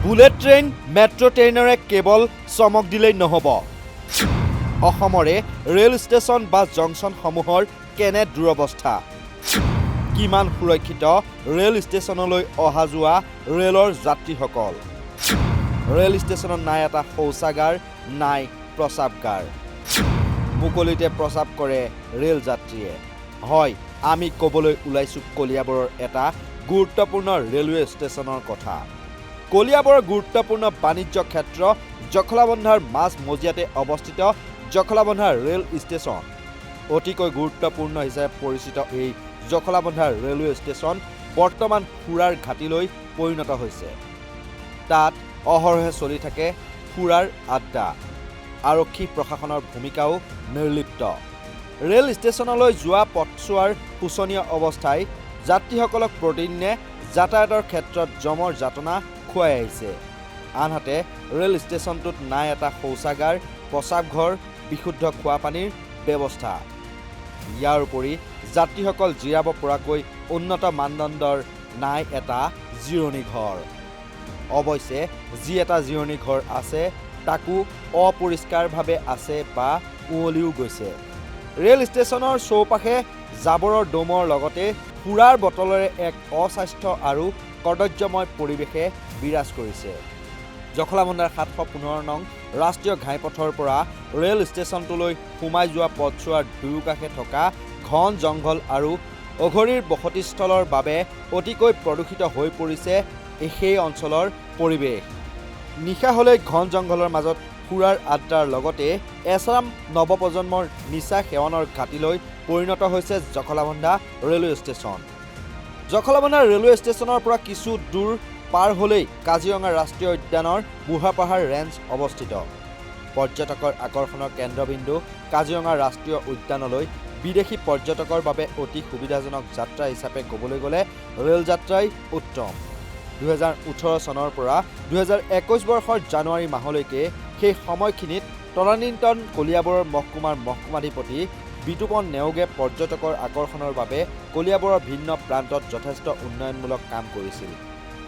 Bullet train metro' ট্ৰেইনেৰে কেৱল চমক দিলেই নহ'ব। অসমৰে ৰেল ষ্টেচন বা জংচনসমূহৰ কেনে দুৰৱস্থা, কিমান সুৰক্ষিত ৰেল ষ্টেচনলৈ অহা যোৱা ৰেলৰ যাত্ৰীসকল। ৰেল ষ্টেচনত নাই এটা শৌচাগাৰ, নাই প্ৰস্ৰাৱগাৰ। মুকলিতে প্ৰস্ৰাৱ কৰে ৰেল যাত্ৰীয়ে। হয়, আমি ক'বলৈ ওলাইছোঁ কলিয়াবৰৰ এটা গুৰুত্বপূৰ্ণ ৰেলৱে ষ্টেচনৰ কথা। কলিয়াবৰৰ গুৰুত্বপূৰ্ণ বাণিজ্য ক্ষেত্ৰ জখলাবন্ধাৰ মাজ মজিয়াতে অৱস্থিত জখলাবন্ধা ৰেল ষ্টেচন। অতিকৈ গুৰুত্বপূৰ্ণ হিচাপে পৰিচিত এই জখলাবন্ধা ৰেলৱে ষ্টেচন বৰ্তমান সুৰাৰ ঘাটিলৈ পৰিণত হৈছে। তাত অহৰহে চলি থাকে সুৰাৰ আড্ডা। আৰক্ষী প্ৰশাসনৰ ভূমিকাও নিৰ্লিপ্ত। ৰেল ষ্টেচনলৈ যোৱা পথছোৱাৰ শোচনীয় অৱস্থাই যাত্ৰীসকলক প্ৰতিদিনে যাতায়াতৰ ক্ষেত্ৰত জমৰ যাতনা খুৱাই আহিছে। আনহাতে ৰেল ষ্টেচনটোত নাই এটা শৌচাগাৰ, প্ৰস্ৰাৱঘৰ, বিশুদ্ধ খোৱাপানীৰ ব্যৱস্থা। ইয়াৰ উপৰি যাত্ৰীসকল জিৰাব পৰাকৈ উন্নত মানদণ্ডৰ নাই এটা জিৰণি ঘৰ। অৱশ্যে যি এটা জিৰণি ঘৰ আছে তাকো অপৰিষ্কাৰভাৱে আছে বা উৱলিও গৈছে। ৰেল ষ্টেচনৰ চৌপাশে জাবৰৰ দমৰ লগতে সুৰাৰ বটলেৰে এক অস্বাস্থ্য আৰু কদৰ্যময় পৰিৱেশে বিৰাজ কৰিছে। জখলাবন্ধাৰ 715 নং ৰাষ্ট্ৰীয় ঘাইপথৰ পৰা ৰেল ষ্টেচনটোলৈ সোমাই যোৱা পথছোৱাৰ দুয়োকাষে থকা ঘন জংঘল আৰু অঘৰীৰ বসতিস্থলৰ বাবে অতিকৈ প্ৰদূষিত হৈ পৰিছে সেই অঞ্চলৰ পৰিৱেশ। নিশা হ'লেই ঘন জংঘলৰ মাজত সুৰাৰ আড্ডাৰ লগতে এচাম নৱপ্ৰজন্মৰ নিচা সেৱনৰ ঘাটিলৈ পৰিণত হৈছে Jakhalabandha railway station. Jakhalabandha railway ষ্টেচনৰ পৰা কিছু দূৰ পাৰ হ'লেই কাজিৰঙা ৰাষ্ট্ৰীয় উদ্যানৰ বুঢ়াপাহাৰ ৰেঞ্জ অৱস্থিত। পৰ্যটকৰ আকৰ্ষণৰ কেন্দ্ৰবিন্দু কাজিৰঙা ৰাষ্ট্ৰীয় উদ্যানলৈ বিদেশী পৰ্যটকৰ বাবে অতি সুবিধাজনক যাত্ৰা হিচাপে ক'বলৈ গ'লে ৰেল যাত্ৰাই উত্তম। 2018 চনৰ পৰা 2021 বৰ্ষৰ জানুৱাৰী মাহলৈকে সেই সময়খিনিত তদানীন্তন কলিয়াবৰৰ মহকুমাৰ মহকুমাধিপতি বিতুপন নেওগে পৰ্যটকৰ আকৰ্ষণৰ বাবে কলিয়াবৰৰ ভিন্ন প্ৰান্তত যথেষ্ট উন্নয়নমূলক কাম কৰিছিল।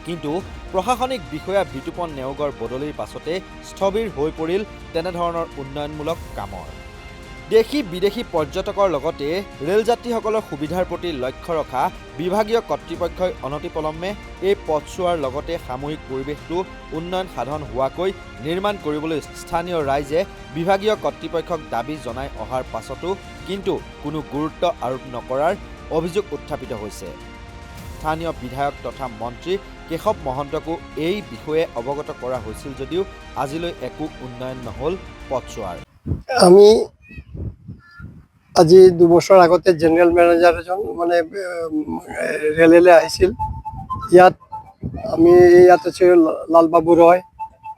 কিন্তু প্ৰশাসনিক বিষয়া বিতুপন নেওগৰ বদলিৰ পাছতে স্থবিৰ হৈ পৰিল তেনেধৰণৰ উন্নয়নমূলক কামৰ। দেশী বিদেশী পৰ্যটকৰ লগতে ৰেল যাত্ৰীসকলৰ সুবিধাৰ প্ৰতি লক্ষ্য ৰখা বিভাগীয় কৰ্তৃপক্ষই অনতিপলমে এই পথছোৱাৰ লগতে সামূহিক পৰিৱেশটো উন্নয়ন সাধন হোৱাকৈ নিৰ্মাণ কৰিবলৈ স্থানীয় ৰাইজে বিভাগীয় কৰ্তৃপক্ষক দাবী জনাই অহাৰ পাছতো কিন্তু কোনো গুৰুত্ব আৰোপ নকৰাৰ অভিযোগ উত্থাপিত হৈছে। স্থানীয় বিধায়ক তথা মন্ত্ৰী কেশৱ মহন্তকো এই বিষয়ে অৱগত কৰা হৈছিল যদিও আজিলৈ একো উন্নয়ন নহ'ল পথছোৱাৰ। আমি আজি 2 বছৰ আগতে জেনেৰেল মেনেজাৰ এজন মানে ৰেললৈ আহিছিল। ইয়াত আমি ইয়াত আছে লালবাবু ৰয়,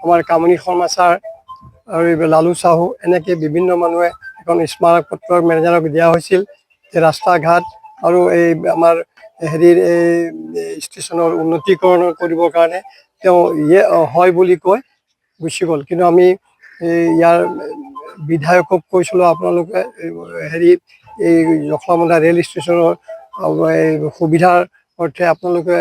আমাৰ কামনী শৰ্মা ছাৰ আৰু লালু চাহু, এনেকৈ বিভিন্ন মানুহে এখন স্মাৰক পত্ৰ মেনেজাৰক দিয়া হৈছিল যে ৰাস্তা ঘাট আৰু এই আমাৰ হেৰিৰ এই ষ্টেচনৰ উন্নতিকৰণ কৰিবৰ কাৰণে তেওঁ হয় বুলি কৈ গুচি গ'ল। কিন্তু আমি ইয়াৰ বিধায়কক কৈছিলোঁ আপোনালোকে হেৰি এই জখলাবন্ধা ৰেল ষ্টেচনৰ সুবিধাৰ অৰ্থে আপোনালোকে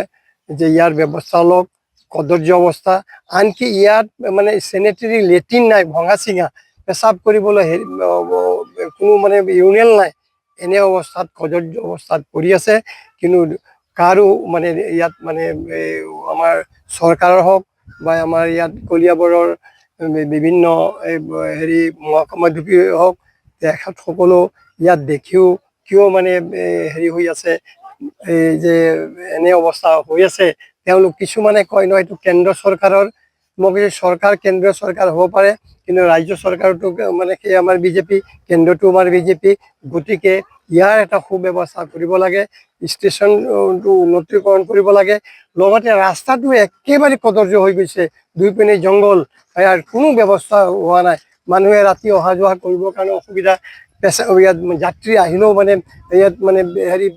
যে ইয়াৰ ব্যৱস্থা লওক, কদৰ্য অৱস্থা, আনকি ইয়াত মানে চেনিটেৰী লেট্ৰিন নাই, ভঙা চিঙা, পেচাব কৰিবলৈ কোনো মানে ইউনিয়ন নাই, এনে অৱস্থাত কদৰ্য অৱস্থাত পৰি আছে। কিন্তু কাৰো মানে ইয়াত মানে আমাৰ চৰকাৰৰ হওক বা আমাৰ ইয়াত কলিয়াবৰৰ বিভিন্ন হেৰি মহকুমাধিপতি হওক, তেখেতসকলো ইয়াত দেখিও কিয় মানে হেৰি হৈ আছে, এই যে এনে অৱস্থা হৈ আছে। তেওঁলোক কিছুমানে কয় নহয় এইটো কেন্দ্ৰ চৰকাৰৰ, মই কৈছোঁ চৰকাৰ কেন্দ্ৰীয় চৰকাৰ হ'ব পাৰে, কিন্তু ৰাজ্য চৰকাৰতো মানে সেই আমাৰ বিজেপি, কেন্দ্ৰটো আমাৰ বিজেপি। গতিকে ইয়াৰ এটা সুব্যৱস্থা কৰিব লাগে, ষ্টেচনটো উন্নতিকৰণ কৰিব লাগে। লগতে ৰাস্তাটো একেবাৰে কদৰ্য হৈ গৈছে, দুইপিনে জংঘল, ইয়াৰ কোনো ব্যৱস্থা হোৱা নাই। মানুহে ৰাতি অহা যোৱা কৰিবৰ কাৰণে অসুবিধা, ইয়াত যাত্ৰী আহিলেও মানে ইয়াত মানে হেৰি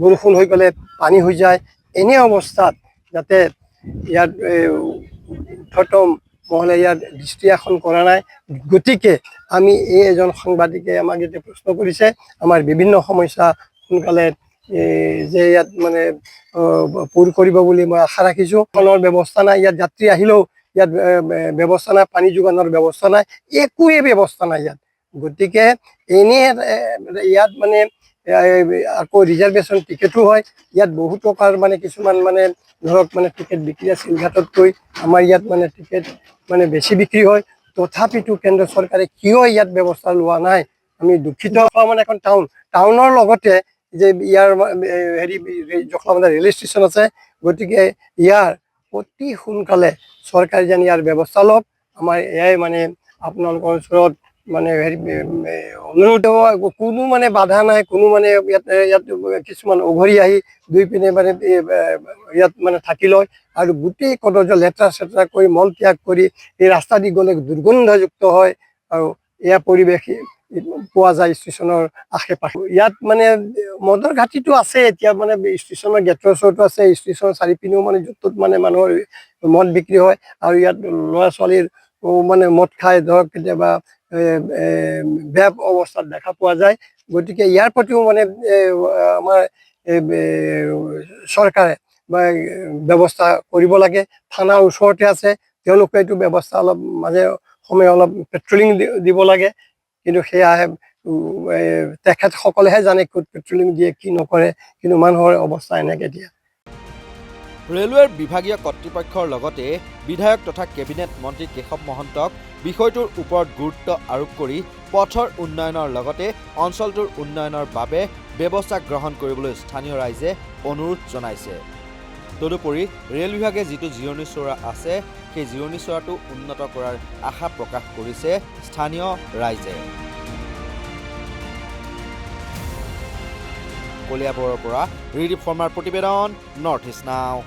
বৰষুণ হৈ গ'লে পানী হৈ যায়। এনে অৱস্থাত যাতে ইয়াত উৰ্ধতম মহলে ইয়াত দৃষ্টি আকৰ্ষণ কৰা নাই। গতিকে আমি এজন সাংবাদিকে আমাক ইয়াতে প্ৰশ্ন কৰিছে, আমাৰ বিভিন্ন সমস্যা সোনকালে যে ইয়াত মানে পূৰ কৰিব বুলি মই আশা ৰাখিছোঁ। খনৰ ব্যৱস্থা নাই, ইয়াত যাত্ৰী আহিলেও ইয়াত ব্যৱস্থা নাই, পানী যোগানৰ ব্যৱস্থা নাই, একোৱে ব্যৱস্থা নাই ইয়াত। গতিকে এনে ইয়াত মানে আকৌ ৰিজাৰ্ভেশ্যন টিকেটো হয়। ইয়াত বহু টকাৰ মানে কিছুমান মানে ধৰক মানে টিকেট বিক্ৰী আছে শিলঘাটতকৈ আমাৰ ইয়াত মানে টিকেট মানে বেছি বিক্ৰী হয়। তথাপিতো কেন্দ্ৰ চৰকাৰে কিয় ইয়াত ব্যৱস্থা লোৱা নাই, আমি দুখিত। মানে এখন টাউনৰ লগতে যে ইয়াৰ হেৰি জখলাবন্ধা ৰেল ষ্টেচন আছে। গতিকে ইয়াৰ অতি সোনকালে চৰকাৰে যেন ইয়াৰ ব্যৱস্থা লওক। আমাৰ এয়াই মানে আপোনালোকৰ ওচৰত মানে হেৰি অনুৰোধ। কোনো মানে বাধা নাই, কোনো মানে ইয়াত কিছুমান উঘৰি আহি দুই পিনে মানে ইয়াত মানে থাকি লয় আৰু গোটেই কদৰ্য লেতেৰা চেতেৰা কৰি মল ত্যাগ কৰি এই ৰাস্তা দি গ'লে দুৰ্গন্ধযুক্ত হয় আৰু এয়া পৰিৱেশ পোৱা যায় ষ্টেচনৰ আশে পাশে। ইয়াত মানে মদৰ ঘাটিটো আছে, এতিয়া মানে ষ্টেচনৰ গেটৰ ওচৰতো আছে, ষ্টেচনৰ চাৰিপিনেও মানে য'ত ত'ত মানে মানুহৰ মদ বিক্ৰী হয় আৰু ইয়াত ল'ৰা ছোৱালীৰ মানে মদ খাই ধৰক কেতিয়াবা বেয়া অৱস্থাত দেখা পোৱা যায়। গতিকে ইয়াৰ প্ৰতিও মানে আমাৰ চৰকাৰে বা ব্যৱস্থা কৰিব লাগে। থানাৰ ওচৰতে আছে, তেওঁলোকে এইটো ব্যৱস্থা অলপ মাজে সময়ে অলপ পেট্ৰলিং দিব লাগে। কিন্তু সেয়াহে তেখেতসকলেহে জানে ক'ত পেট্ৰলিং দিয়ে কি নকৰে, কিন্তু মানুহৰ অৱস্থা এনেকৈ দিয়া। ৰেলৱেৰ বিভাগীয় কৰ্তৃপক্ষৰ লগতে বিধায়ক তথা কেবিনেট মন্ত্ৰী কেশৱ মহন্তক বিষয়টোৰ ওপৰত গুৰুত্ব আৰোপ কৰি পথৰ উন্নয়নৰ লগতে অঞ্চলটোৰ উন্নয়নৰ বাবে ব্যৱস্থা গ্ৰহণ কৰিবলৈ স্থানীয় ৰাইজে অনুৰোধ জনাইছে। তদুপৰি ৰেল বিভাগে যিটো জিৰণি চৰা আছে সেই জিৰণি চৰাটো উন্নত কৰাৰ আশা প্ৰকাশ কৰিছে স্থানীয় ৰাইজে। কলিয়াবৰৰ পৰা ৰিদীপ শৰ্মাৰ প্ৰতিবেদন, নৰ্থ ইষ্ট নাও।